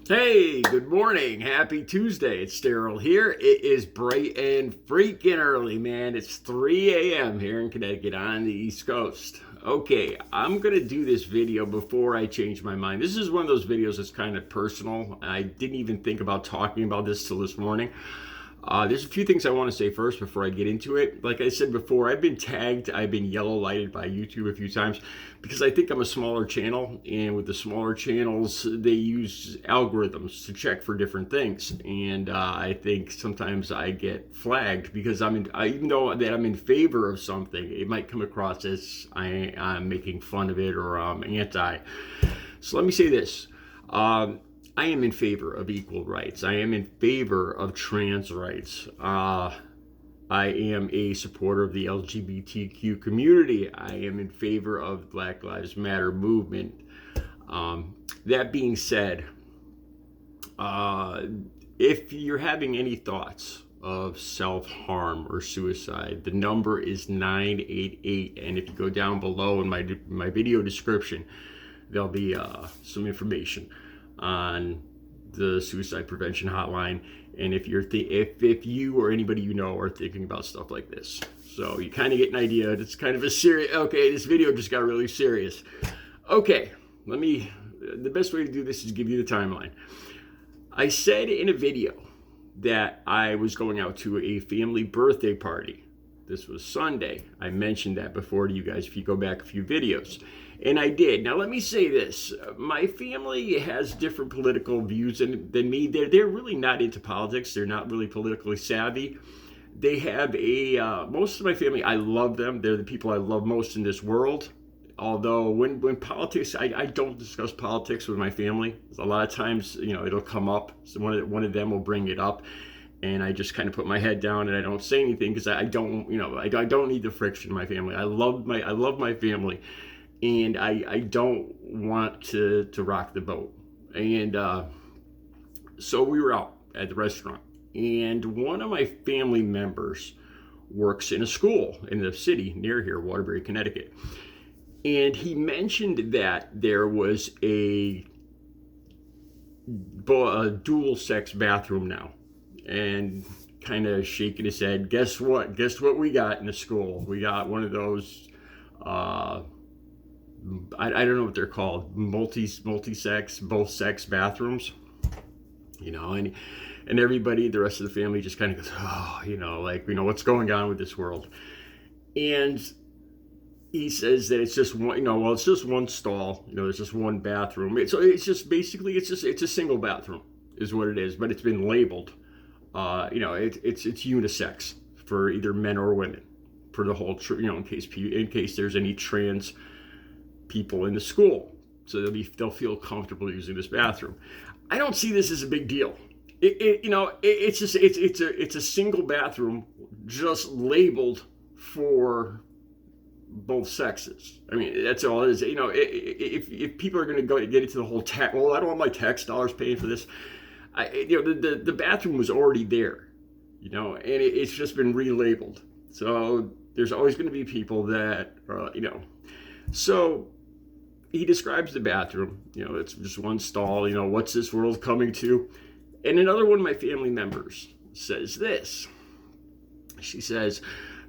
Hey, good morning. Happy Tuesday. It's Daryl here. It is bright and freaking early, man. It's 3 a.m. here in Connecticut on the East Coast. Okay, I'm going to do this video before I change my mind. This is one of those videos that's kind of personal. I didn't even think about talking about this till this morning. There's a few things I want to say first before I get into it. Like I said before, I've been tagged, I've been yellow lighted by YouTube a few times because I think I'm a smaller channel, and with the smaller channels, they use algorithms to check for different things. And I think sometimes I get flagged because even though that I'm in favor of something, it might come across as I'm making fun of it or I'm anti. So let me say this. I am in favor of equal rights. I am in favor of trans rights. I am a supporter of the LGBTQ community. I am in favor of Black Lives Matter movement. That being said, if you're having any thoughts of self-harm or suicide, the number is 988. And if you go down below in my video description, there'll be some information on the suicide prevention hotline, and if you or anybody you know are thinking about stuff like this, so you kind of get an idea. It's kind of a serious. Okay, this video just got really serious. Okay, the best way to do this is give you the timeline. I said in a video that I was going out to a family birthday party. This was Sunday. I mentioned that before to you guys if you go back a few videos. And I did. Now, let me say this. My family has different political views than me. They're really not into politics. They're not really politically savvy. They have most of my family, I love them. They're the people I love most in this world. Although when politics, I don't discuss politics with my family. A lot of times, it'll come up. So one of them will bring it up. And I just kind of put my head down and I don't say anything because I don't need the friction in my family. I love my family. And I don't want to rock the boat. And so we were out at the restaurant. And one of my family members works in a school in the city near here, Waterbury, Connecticut. And he mentioned that there was a dual sex bathroom now. And kind of shaking his head, guess what? Guess what we got in the school? We got one of those... I don't know what they're called, multi-sex, both sex bathrooms, and everybody, the rest of the family just kind of goes, oh, what's going on with this world? And he says that it's just one, it's just one stall, there's just one bathroom. So it's just basically, it's a single bathroom is what it is, but it's been labeled, it's unisex for either men or women for the whole, in case there's any trans people in the school, so they'll feel comfortable using this bathroom. I don't see this as a big deal. It's a single bathroom just labeled for both sexes. I mean, that's all it is. If people are going to go get into the whole tax, well, I don't want my tax dollars paying for this. The bathroom was already there, and it's just been relabeled. So there's always going to be people that, so. He describes the bathroom, it's just one stall, what's this world coming to? And another one of my family members says this. She says,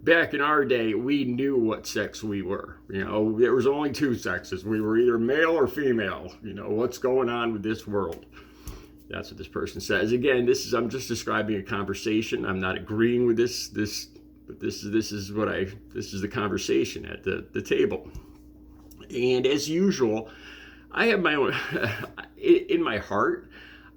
back in our day, we knew what sex we were. There was only two sexes. We were either male or female. What's going on with this world? That's what this person says. Again, I'm just describing a conversation. I'm not agreeing with this, but this is the conversation at the table. And as usual, I have my own, in my heart,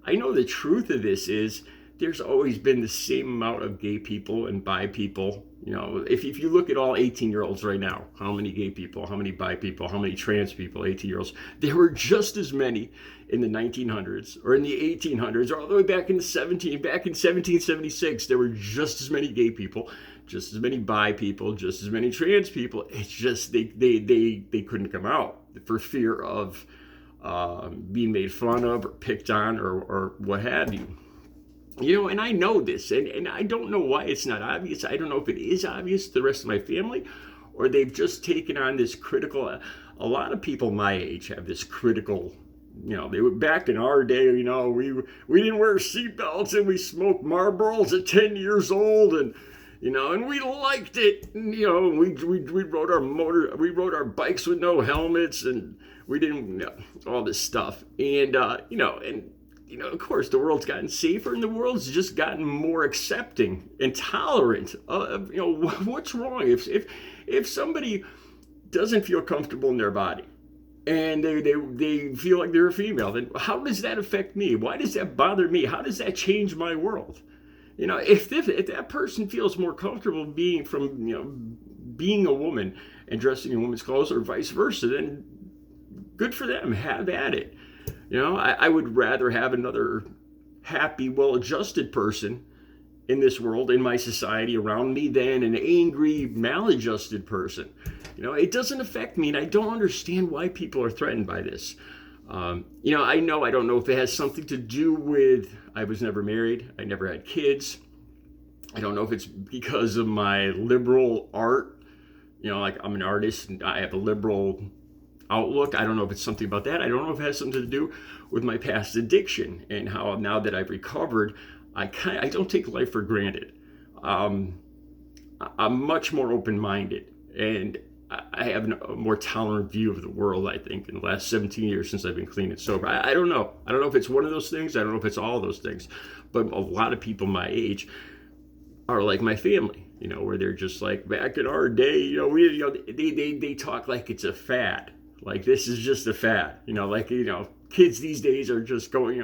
I know the truth of this is there's always been the same amount of gay people and bi people. If you look at all 18-year-olds right now, how many gay people, how many bi people, how many trans people, 18-year-olds, there were just as many in the 1900s or in the 1800s or all the way back in 1776, there were just as many gay people, just as many bi people, just as many trans people. It's just they couldn't come out for fear of being made fun of or picked on or what have you. And I know this, and I don't know why it's not obvious. I don't know if it is obvious to the rest of my family, or they've just taken on this critical. A lot of people my age have this critical they were back in our day. We didn't wear seatbelts and we smoked Marlboros at 10 years old, and and we liked it. And, we rode our bikes with no helmets, and we didn't all this stuff. And of course, the world's gotten safer, and the world's just gotten more accepting and tolerant. What's wrong if somebody doesn't feel comfortable in their body, and they feel like they're a female, then how does that affect me? Why does that bother me? How does that change my world? If that person feels more comfortable being a woman and dressing in women's clothes, or vice versa, then good for them. Have at it. I would rather have another happy, well-adjusted person in this world, in my society around me, than an angry, maladjusted person. It doesn't affect me, and I don't understand why people are threatened by this. I don't know if it has something to do with I was never married, I never had kids. I don't know if it's because of my liberal art, like I'm an artist and I have a liberal outlook. I don't know if it's something about that. I don't know if it has something to do with my past addiction, and how now that I've recovered, I don't take life for granted. I'm much more open-minded, and I have a more tolerant view of the world, I think, in the last 17 years since I've been clean and sober. I don't know. I don't know if it's one of those things. I don't know if it's all of those things. But a lot of people my age are like my family, where they're just like, back in our day, they talk like it's a fad. Like, this is just a fad. Kids these days are just going,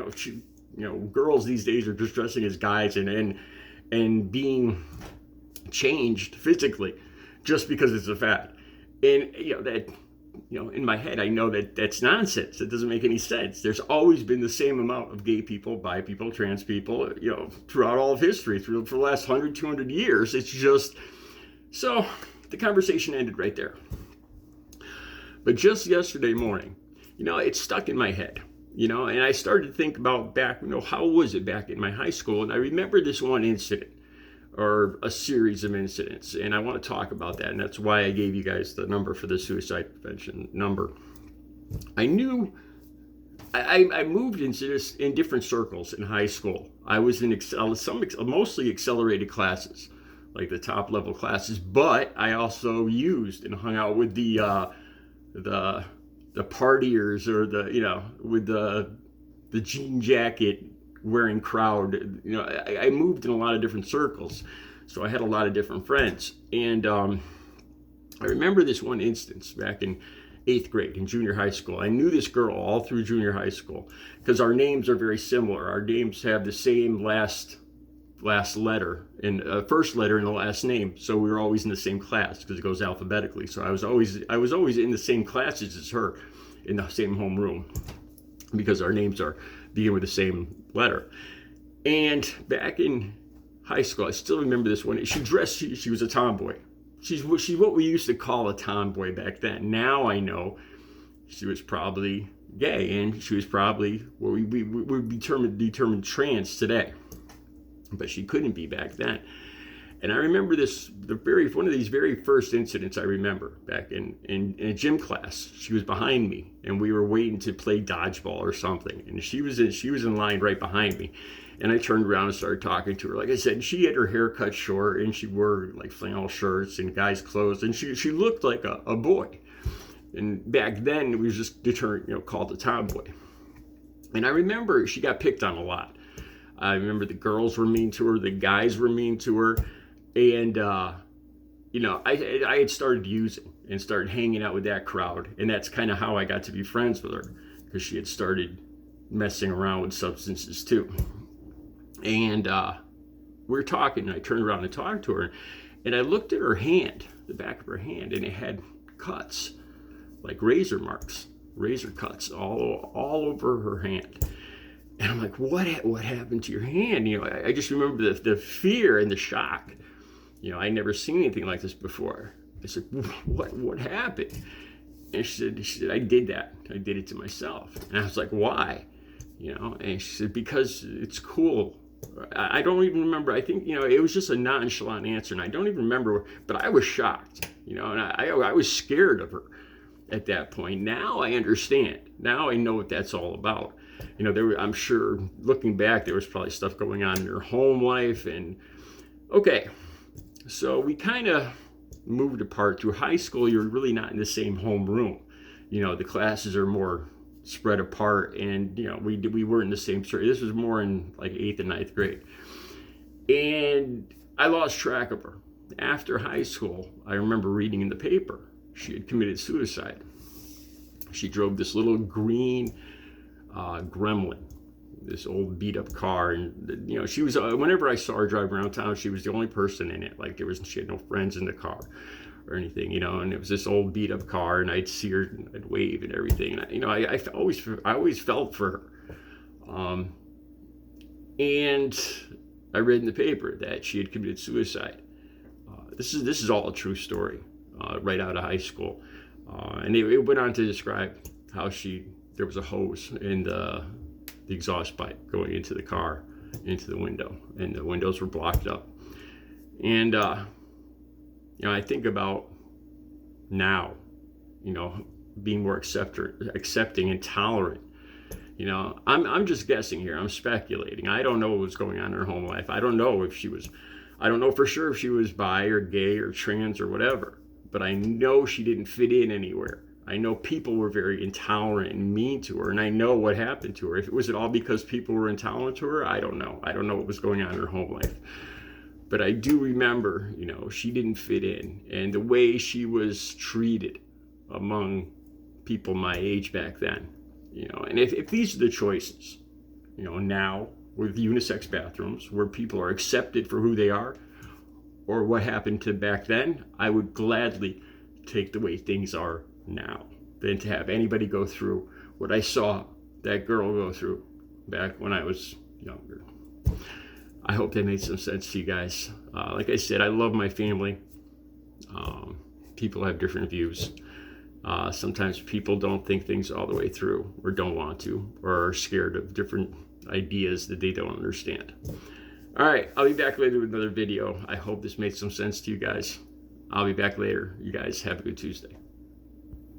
girls these days are just dressing as guys and being changed physically just because it's a fad. And in my head, I know that that's nonsense. It doesn't make any sense. There's always been the same amount of gay people, bi people, trans people, throughout all of history, for the last 100, 200 years. It's just, so the conversation ended right there. But just yesterday morning, it stuck in my head, and I started to think about back, how was it back in my high school? And I remember this one incident, or a series of incidents, and I want to talk about that, and that's why I gave you guys the number for the suicide prevention number. I knew I moved into this in different circles in high school. I was in mostly accelerated classes, like the top level classes, but I also used and hung out with the partiers, or with the jean jacket wearing crowd. I moved in a lot of different circles, so I had a lot of different friends. And I remember this one instance back in 8th grade in junior high school. I knew this girl all through junior high school because our names are very similar. Our names have the same last letter, and first letter in the last name, so we were always in the same class because it goes alphabetically. So I was always in the same classes as her, in the same homeroom, because our names begin with the same letter. And back in high school, I still remember this one. She was a tomboy. She's what we used to call a tomboy back then. Now I know she was probably gay, and she was probably what we would determine trans today. But she couldn't be back then. And I remember one of these very first incidents I remember back in a gym class. She was behind me, and we were waiting to play dodgeball or something. And she was in line right behind me. And I turned around and started talking to her. Like I said, she had her hair cut short, and she wore like flannel shirts and guys' clothes, and she looked like a boy. And back then, it was just called a tomboy. And I remember she got picked on a lot. I remember the girls were mean to her, the guys were mean to her, and I had started using and started hanging out with that crowd, and that's kind of how I got to be friends with her, because she had started messing around with substances too. And we were talking, and I turned around and talked to her, and I looked at her hand, the back of her hand, and it had cuts, like razor cuts all over her hand. And I'm like, what happened to your hand? I just remember the fear and the shock. I'd never seen anything like this before. I said, what happened? And she said, I did that. I did it to myself. And I was like, why? And she said, because it's cool. I don't even remember. I think, it was just a nonchalant answer, and I don't even remember, but I was shocked, and I was scared of her at that point. Now I understand. Now I know what that's all about. You know, I'm sure looking back, there was probably stuff going on in her home life. And okay, so we kind of moved apart. Through high school, you're really not in the same home room. You know, the classes are more spread apart, and you know, we weren't in the same story. This was more in like 8th and 9th grade. And I lost track of her. After high school, I remember reading in the paper she had committed suicide. She drove this little green Gremlin, this old beat up car, and you know, she was whenever I saw her driving around town, she was the only person in it. Like she had no friends in the car or anything, you know. And it was this old beat up car, and I'd see her, and I'd wave and everything. And I always felt for her. And I read in the paper that she had committed suicide. This is all a true story, right out of high school. And it went on to describe how there was a hose in the exhaust pipe going into the car, into the window, and the windows were blocked up. And you know, I think about now, you know, being more accepting and tolerant. You know, I'm just guessing here. I'm speculating. I don't know what was going on in her home life. I don't know for sure if she was bi or gay or trans or whatever. But I know she didn't fit in anywhere. I know people were very intolerant and mean to her, and I know what happened to her. If it was at all because people were intolerant to her, I don't know. I don't know what was going on in her home life. But I do remember, you know, she didn't fit in, and the way she was treated among people my age back then. You know, and if these are the choices, you know, now with unisex bathrooms where people are accepted for who they are, or what happened to back then, I would gladly take the way things are now than to have anybody go through what I saw that girl go through back when I was younger. I hope that made some sense to you guys. Like I said, I love my family. People have different views. Sometimes people don't think things all the way through, or don't want to, or are scared of different ideas that they don't understand. All right, I'll be back later with another video. I hope this made some sense to you guys. I'll be back later. You guys have a good Tuesday.